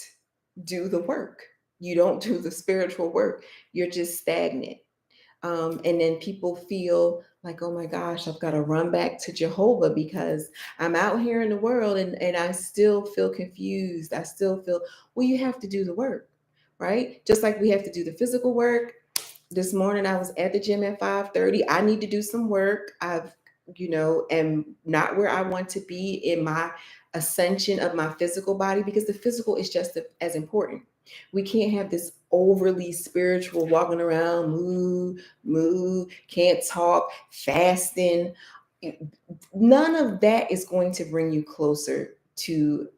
do the work. You don't do the spiritual work. You're just stagnant. And then people feel like, oh my gosh, I've got to run back to Jehovah because I'm out here in the world and I still feel confused. I still feel, well, you have to do the work, right? Just like we have to do the physical work. This morning I was at the gym at 5:30. I need to do some work. Am not where I want to be in my ascension of my physical body, because the physical is just as important. We can't have this overly spiritual walking around, moo, can't talk, fasting. None of that is going to bring you closer to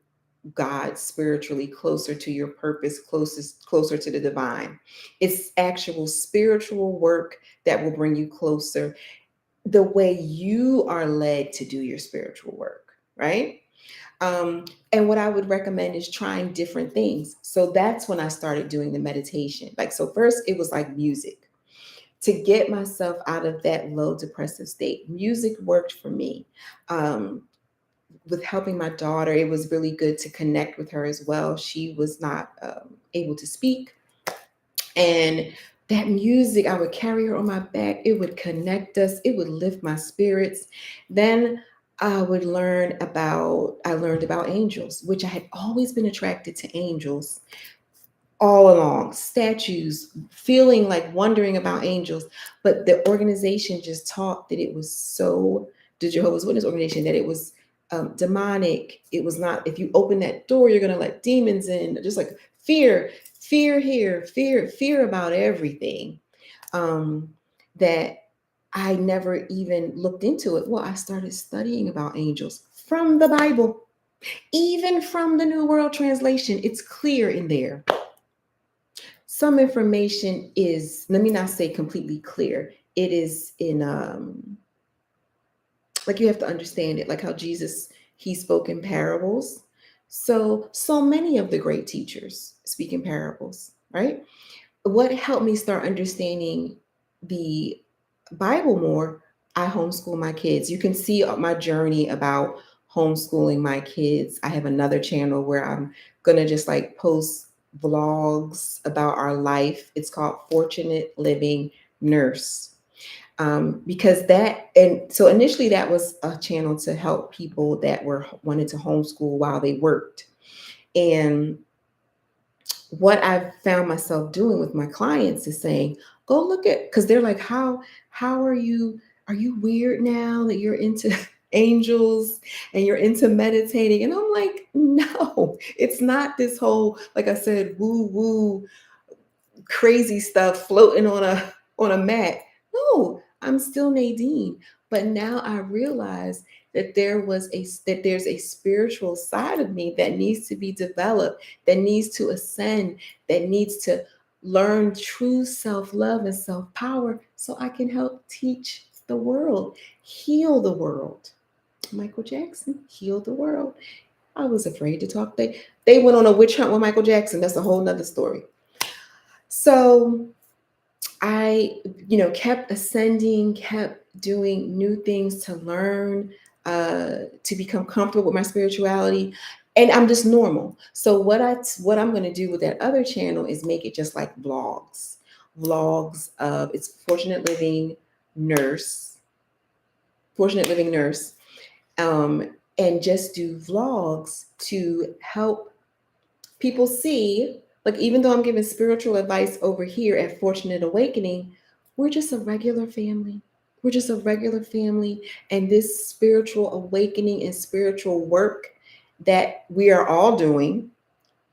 God spiritually, closer to your purpose, closer to the divine. It's actual spiritual work that will bring you closer, the way you are led to do your spiritual work, right? And what I would recommend is trying different things. So that's when I started doing the meditation. Like, so first it was like music to get myself out of that low depressive state. Music worked for me. Um, with helping my daughter, it was really good to connect with her as well. She was not able to speak. And that music, I would carry her on my back. It would connect us. It would lift my spirits. Then I learned about angels, which I had always been attracted to angels all along, statues, feeling like wondering about angels. But the organization just taught that it was so, the Jehovah's Witness organization, that it was demonic. It was not, if you open that door, you're going to let demons in, just like fear here, fear about everything. Um, that I never even looked into it. Well, I started studying about angels from the Bible, even from the New World Translation. It's clear in there. Some information is, let me not say completely clear. It is in like, you have to understand it, like how Jesus, he spoke in parables. So many of the great teachers speak in parables, right? What helped me start understanding the Bible more, I homeschool my kids. You can see my journey about homeschooling my kids. I have another channel where I'm going to just like post vlogs about our life. It's called Fortunate Living Nurse. Because that, and so initially that was a channel to help people that were wanted to homeschool while they worked. And what I've found myself doing with my clients is saying, go look at, because they're like, how are you weird now that you're into angels and you're into meditating? And I'm like, no, it's not this whole, like I said, woo woo crazy stuff floating on a mat. No, I'm still Nadine. But now I realize that there's a spiritual side of me that needs to be developed, that needs to ascend, that needs to learn true self-love and self-power so I can help teach the world, heal the world. Michael Jackson healed the world. I was afraid to talk. They went on a witch hunt with Michael Jackson. That's a whole nother story. So I, kept ascending, kept doing new things to learn, to become comfortable with my spirituality, and I'm just normal. So what I'm going to do with that other channel is make it just like vlogs of it's nurse, fortunate living nurse, and just do vlogs to help people see, like, even though I'm giving spiritual advice over here at Fortunate Awakening, we're just a regular family. We're just a regular family. And this spiritual awakening and spiritual work that we are all doing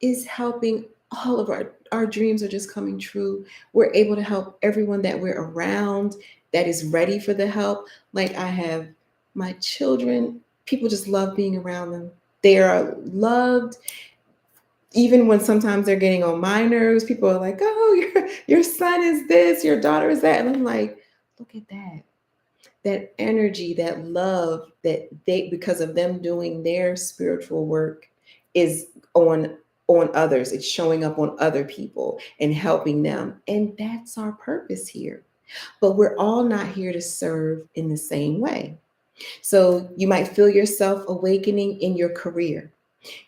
is helping all of our dreams are just coming true. We're able to help everyone that we're around that is ready for the help. Like I have my children, people just love being around them. They are loved even when sometimes they're getting on my nerves. People are like, oh, your son is this, your daughter is that. And I'm like, look at that energy, that love that they, because of them doing their spiritual work, is on others. It's showing up on other people and helping them. And that's our purpose here. But we're all not here to serve in the same way. So you might feel yourself awakening in your career.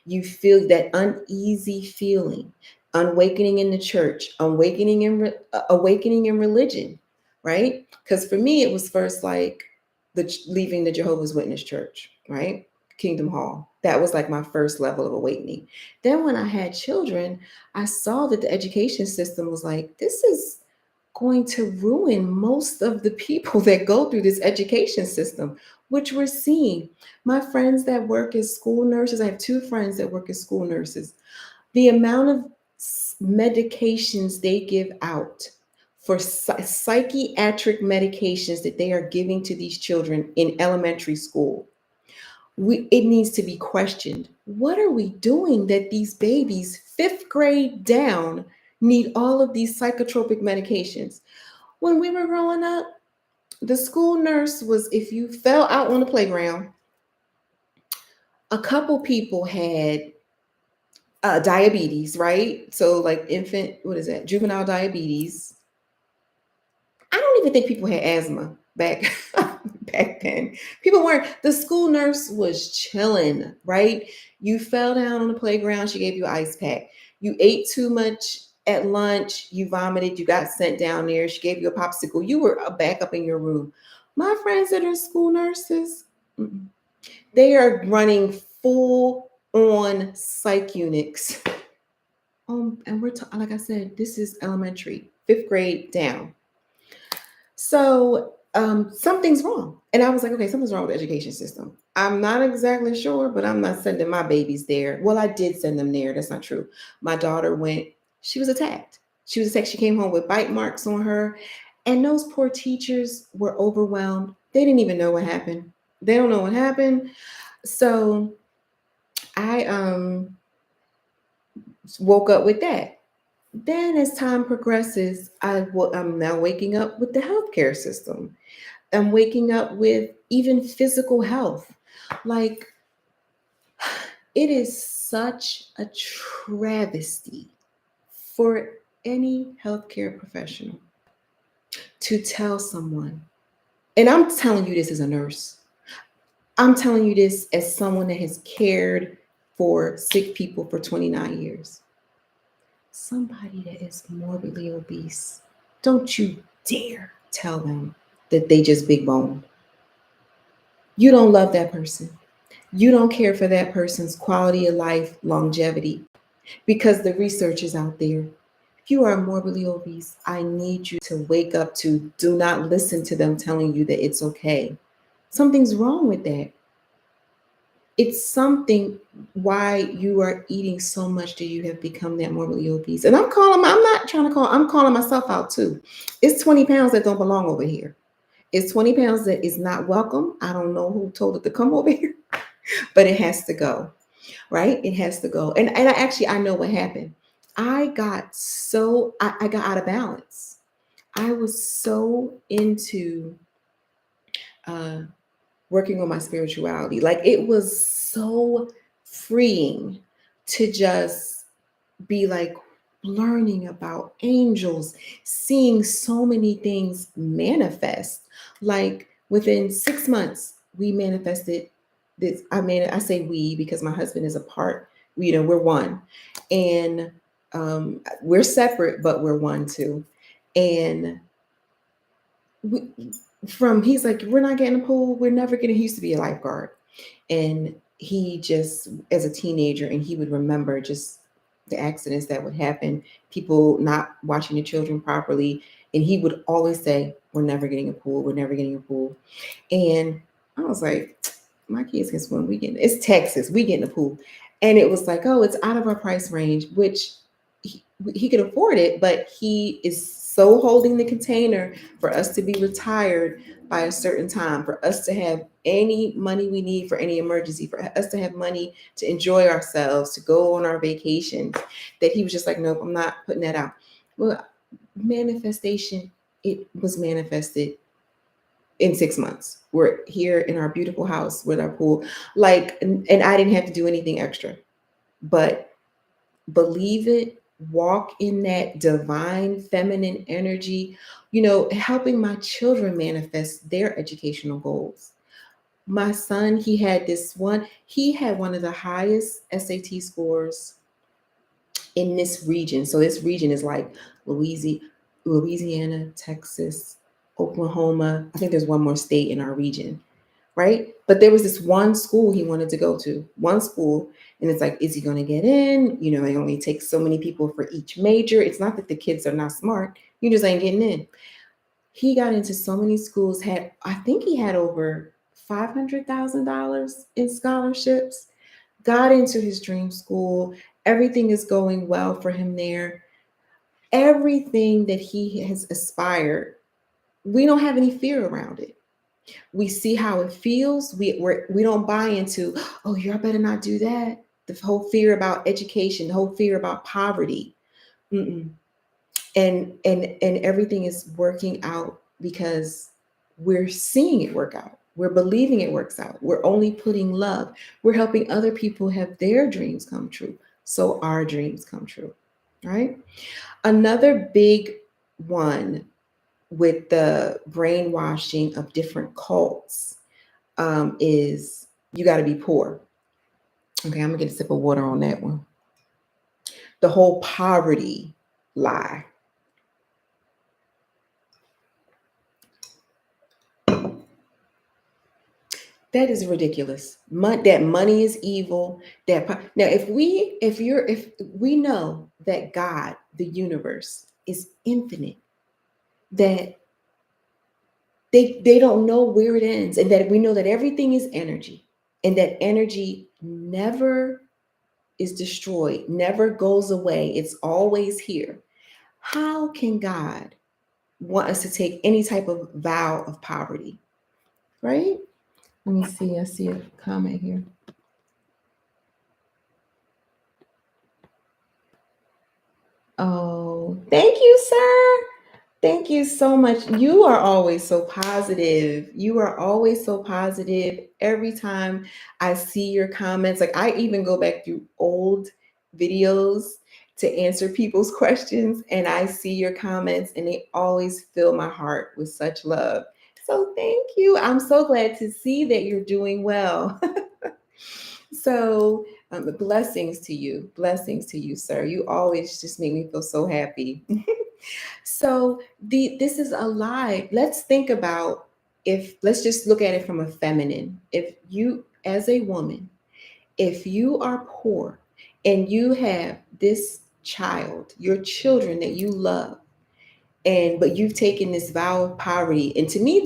You feel that uneasy feeling, awakening in the church, awakening in religion, right? Because for me, it was first like leaving the Jehovah's Witness church, right? Kingdom Hall. That was like my first level of awakening. Then when I had children, I saw that the education system was like, this is going to ruin most of the people that go through this education system, which we're seeing. My friends that work as school nurses, I have two friends that work as school nurses. The amount of medications they give out for psychiatric medications that they are giving to these children in elementary school, it needs to be questioned. What are we doing that these babies, fifth grade down, need all of these psychotropic medications? When we were growing up, the school nurse was, if you fell out on the playground, a couple people had diabetes, right? So like infant, what is that? Juvenile diabetes. I don't even think people had asthma back back then. People weren't. The school nurse was chilling, right? You fell down on the playground, she gave you an ice pack. You ate too much at lunch, you vomited, you got sent down there, she gave you a popsicle. You were back up in your room. My friends that are school nurses, they are running full on psych units. And we're like I said, this is elementary, fifth grade down. So something's wrong. And I was like, okay, something's wrong with the education system. I'm not exactly sure, but I'm not sending my babies there. Well, I did send them there. That's not true. My daughter went, she was attacked. She was attacked. She came home with bite marks on her. And those poor teachers were overwhelmed. They didn't even know what happened. They don't know what happened. So I woke up with that. Then as time progresses, I'm now waking up with the healthcare system. I'm waking up with even physical health. Like, it is such a travesty for any healthcare professional to tell someone, and I'm telling you this as a nurse, I'm telling you this as someone that has cared for sick people for 29 years. Somebody that is morbidly obese, don't you dare tell them that they just big bone. You don't love that person. You don't care for that person's quality of life, longevity, because the research is out there. If you are morbidly obese, I need you to wake up to do not listen to them telling you that it's okay. Something's wrong with that. It's something why you are eating so much that you have become that morbidly obese. And I'm not trying to call, I'm calling myself out too. It's 20 pounds that don't belong over here. It's 20 pounds that is not welcome. I don't know who told it to come over here, but it has to go, right? It has to go. And I know what happened. I got out of balance. I was so into uh, working on my spirituality. Like it was so freeing to just be like learning about angels, seeing so many things manifest. Like within 6 months, we manifested this. I say we because my husband is a part, we're one. And we're separate, but we're one too. And we, he's like, we're not getting a pool. We're never getting, he used to be a lifeguard. And he just, as a teenager, and he would remember just the accidents that would happen, people not watching the children properly. And he would always say, we're never getting a pool. We're never getting a pool. And I was like, my kids can swim. It's Texas. We get in the pool. And it was like, oh, it's out of our price range, which he could afford it, but he is so holding the container for us to be retired by a certain time, for us to have any money we need for any emergency, for us to have money to enjoy ourselves, to go on our vacations, that he was just like, nope, I'm not putting that out. Well, manifestation, it was manifested in 6 months. We're here in our beautiful house with our pool. Like, and I didn't have to do anything extra, but believe it, walk in that divine feminine energy, helping my children manifest their educational goals. My son, he had one of the highest SAT scores in this region. So this region is like Louisiana, Texas, Oklahoma. I think there's one more state in our region, right? But there was this one school he wanted to go to, one school. And it's like, is he going to get in? They only take so many people for each major. It's not that the kids are not smart. You just ain't getting in. He got into so many schools, I think he had over $500,000 in scholarships, got into his dream school. Everything is going well for him there. Everything that he has aspired, we don't have any fear around it. We see how it feels. We don't buy into, oh, y'all better not do that. The whole fear about education, the whole fear about poverty. Mm-mm. And everything is working out because we're seeing it work out. We're believing it works out. We're only putting love. We're helping other people have their dreams come true. So our dreams come true, right? Another big one with the brainwashing of different cults is you got to be poor. Okay, I'm gonna get a sip of water on that one. The whole poverty lie. That is ridiculous. That money is evil. Now, if we know that God, the universe, is infinite, that they don't know where it ends, and that we know that everything is energy, and that energy never is destroyed, never goes away. It's always here. How can God want us to take any type of vow of poverty? Right? Let me see. I see a comment here. Oh, thank you, sir. Thank you so much. You are always so positive. You are always so positive. Every time I see your comments, like I even go back through old videos to answer people's questions, and I see your comments, and they always fill my heart with such love. So thank you. I'm so glad to see that you're doing well. So Blessings to you. Blessings to you, sir. You always just make me feel so happy. So this is a lie. Let's think about, if let's just look at it from a feminine. If you, as a woman, if you are poor and you have this child, your children that you love, and but you've taken this vow of poverty, and to me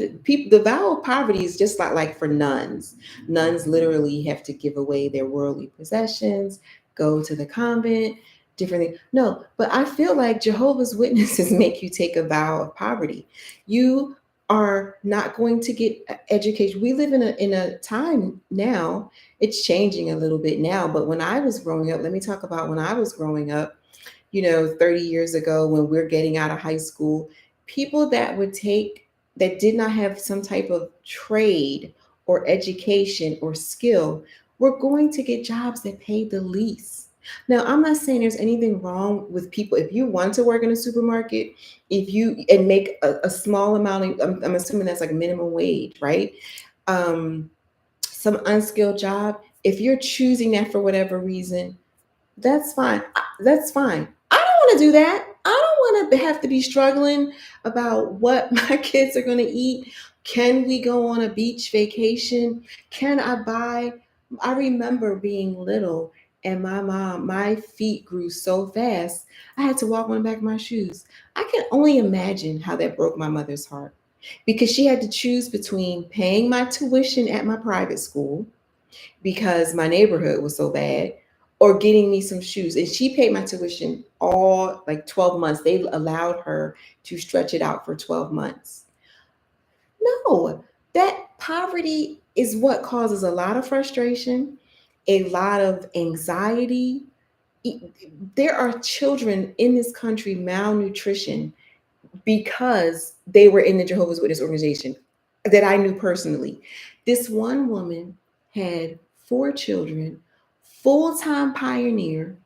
the vow of poverty is just like for nuns literally have to give away their worldly possessions, go to the convent, different things. No, but I feel like Jehovah's Witnesses make you take a vow of poverty. You are not going to get education. We live in a time now, it's changing a little bit now, but when I was growing up, let me talk about when I was growing up, 30 years ago, when we're getting out of high school, people that did not have some type of trade or education or skill were going to get jobs that paid the least. Now, I'm not saying there's anything wrong with people. If you want to work in a supermarket, if you and make a small amount, I'm assuming that's like minimum wage, right? Um, some unskilled job, if you're choosing that for whatever reason, that's fine. That's fine. I don't want to do that. I don't want to have to be struggling about what my kids are going to eat. Can we go on a beach vacation? Can I buy? I remember being little and my feet grew so fast, I had to walk on the back of my shoes. I can only imagine how that broke my mother's heart, because she had to choose between paying my tuition at my private school because my neighborhood was so bad, or getting me some shoes. And she paid my tuition all like 12 months. They allowed her to stretch it out for 12 months. No, that poverty is what causes a lot of frustration, a lot of anxiety. There are children in this country malnutrition because they were in the Jehovah's Witness organization that I knew personally. This one woman had 4 children, full time pioneer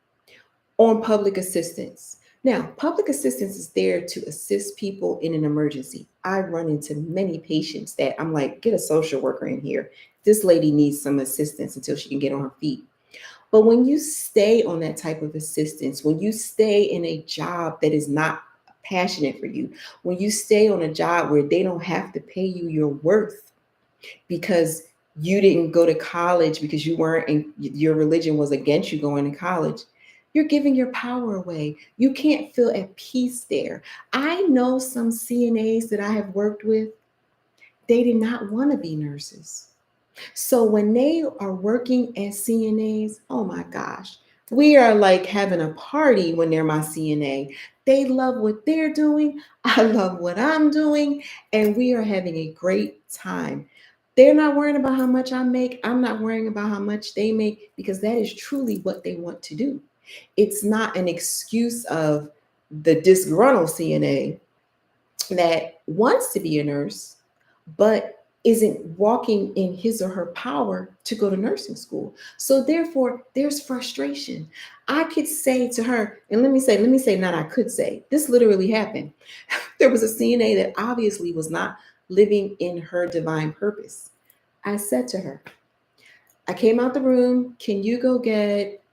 on public assistance. Now, public assistance is there to assist people in an emergency. I run into many patients that I'm like, get a social worker in here. This lady needs some assistance until she can get on her feet. But when you stay on that type of assistance, when you stay in a job that is not passionate for you, when you stay on a job where they don't have to pay you your worth because you didn't go to college, because you weren't, and your religion was against you going to college, you're giving your power away. You can't feel at peace there. I know some CNAs that I have worked with, they did not want to be nurses. So when they are working as CNAs, oh my gosh, we are like having a party when they're my CNA. They love what they're doing. I love what I'm doing. And we are having a great time. They're not worrying about how much I make. I'm not worrying about how much they make, because that is truly what they want to do. It's not an excuse of the disgruntled CNA that wants to be a nurse, but isn't walking in his or her power to go to nursing school. So therefore, there's frustration. I could say to her, and let me say, not I could say, this literally happened. There was a CNA that obviously was not living in her divine purpose. I said to her, I came out the room, can you go get,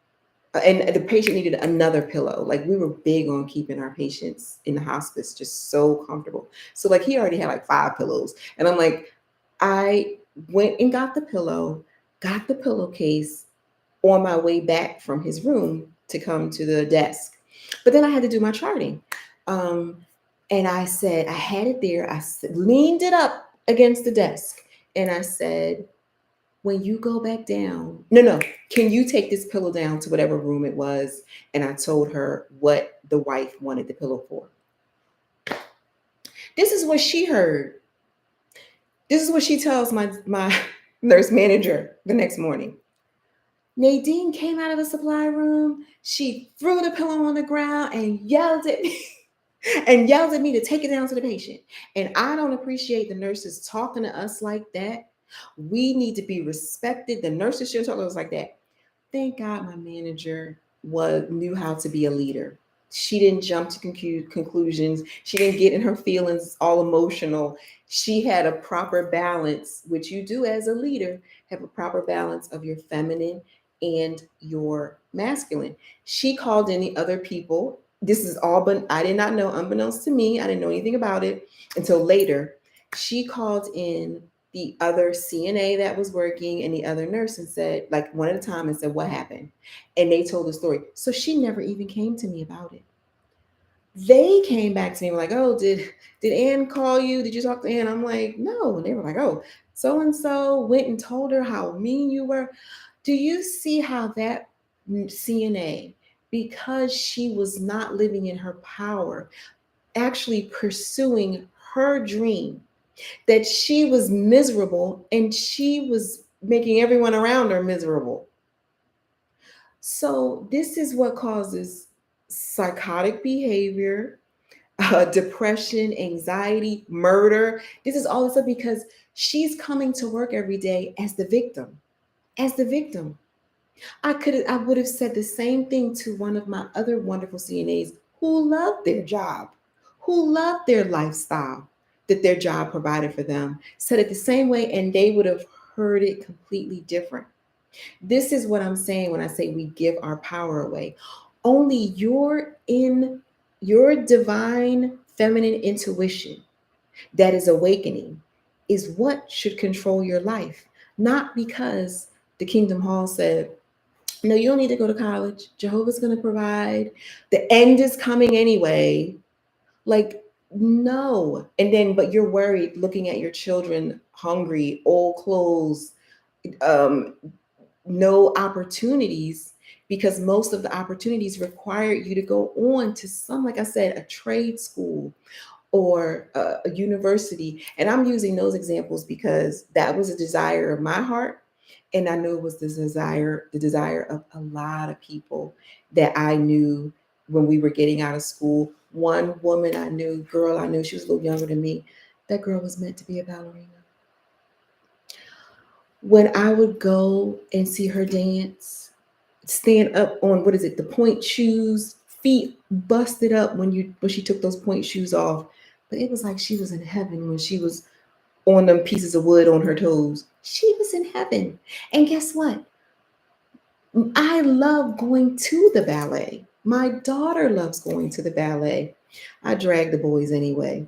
and the patient needed another pillow. Like, we were big on keeping our patients in the hospice just so comfortable. So like he already had like 5 pillows. And I'm like, I went and got the pillow, got the pillowcase on my way back from his room to come to the desk. But then I had to do my charting. Um, and I said, I had it there. Leaned it up against the desk. And I said, when you go back down, no, can you take this pillow down to whatever room it was? And I told her what the wife wanted the pillow for. This is what she heard. This is what she tells my nurse manager the next morning. Nadine came out of the supply room. She threw the pillow on the ground and yelled at me and yelled at me to take it down to the patient. And I don't appreciate the nurses talking to us like that. We need to be respected. The nurses shouldn't talk to us like that. Thank God my manager knew how to be a leader. She didn't jump to conclusions. She didn't get in her feelings all emotional. She had a proper balance, which you do as a leader, have a proper balance of your feminine and your masculine. She called in the other people. This is all, but I did not know, unbeknownst to me, I didn't know anything about it until later. She called in the other CNA that was working and the other nurse and said, like one at a time, and said, what happened? And they told the story. So she never even came to me about it. They came back to me like, oh, did Ann call you? Did you talk to Ann? I'm like, no. And they were like, oh, so and so went and told her how mean you were. Do you see how that CNA, because she was not living in her power, actually pursuing her dream, that she was miserable and she was making everyone around her miserable? So, this is what causes psychotic behavior, depression, anxiety, murder. This is all this stuff because she's coming to work every day as the victim. As the victim. I would have said the same thing to one of my other wonderful CNAs who loved their job, who loved their lifestyle that their job provided for them. Said it the same way, and they would have heard it completely different. This is what I'm saying when I say we give our power away. Only your divine feminine intuition that is awakening is what should control your life, not because the Kingdom Hall said, no, you don't need to go to college. Jehovah's going to provide. The end is coming anyway. Like, no. And then, but you're worried looking at your children hungry, old clothes, um, no opportunities, because most of the opportunities require you to go on to some, like I said, a trade school or a university. And I'm using those examples because that was a desire of my heart. And I knew it was the desire of a lot of people that I knew when we were getting out of school. One woman I knew, girl I knew, she was a little younger than me. That girl was meant to be a ballerina. When I would go and see her dance, stand up on, what is it, the point shoes, feet busted up when she took those point shoes off. But it was like she was in heaven when she was on them pieces of wood on her toes. She was in heaven. And guess what? I love going to the ballet. My daughter loves going to the ballet. I drag the boys anyway.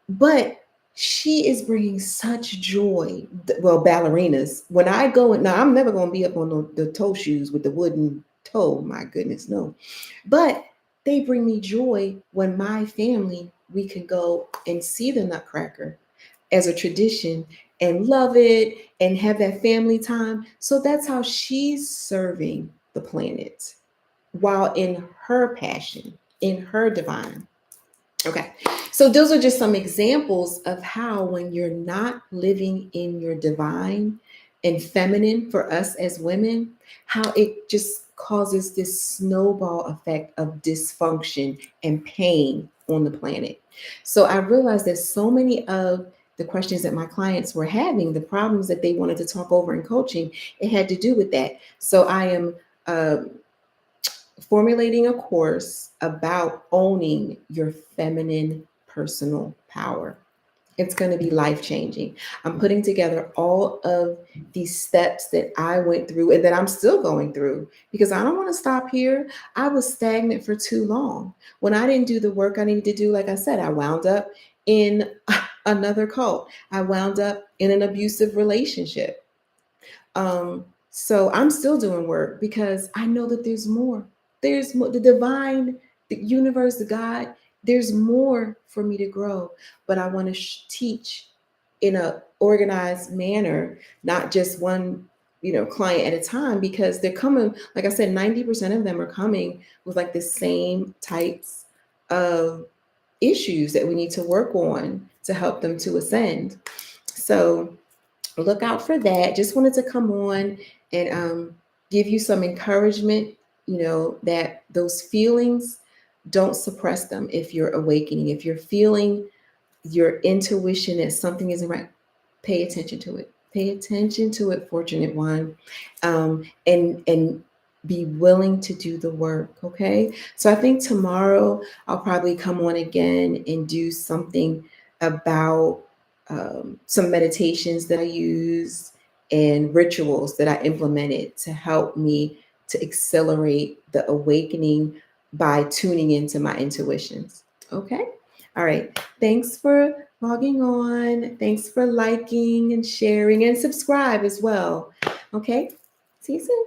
But she is bringing such joy. Well, ballerinas. When I go, now I'm never going to be up on the toe shoes with the wooden toe. My goodness, no. But they bring me joy when my family, we can go and see the Nutcracker as a tradition and love it and have that family time. So that's how she's serving the planet while in her passion, in her divine. Okay. So those are just some examples of how when you're not living in your divine and feminine for us as women, how it just causes this snowball effect of dysfunction and pain on the planet. So I realized that so many of the questions that my clients were having, the problems that they wanted to talk over in coaching, it had to do with that. So I am uh, formulating a course about owning your feminine personal power. It's going to be life changing. I'm putting together all of these steps that I went through and that I'm still going through because I don't want to stop here. I was stagnant for too long. When I didn't do the work I needed to do, like I said, I wound up in another cult. I wound up in an abusive relationship. So I'm still doing work because I know that there's more. There's more, the divine, the universe, the God, there's more for me to grow. But I want to teach in a organized manner, not just one, client at a time, because they're coming, like I said, 90% of them are coming with like the same types of issues that we need to work on to help them to ascend. So look out for that. Just wanted to come on and give you some encouragement, that those feelings, don't suppress them if you're awakening. If you're feeling your intuition that something isn't right, pay attention to it. Pay attention to it, fortunate one, and be willing to do the work. Okay. So I think tomorrow I'll probably come on again and do something about some meditations that I use and rituals that I implemented to help me to accelerate the awakening by tuning into my intuitions. Okay. All right. Thanks for logging on. Thanks for liking and sharing and subscribe as well. Okay. See you soon.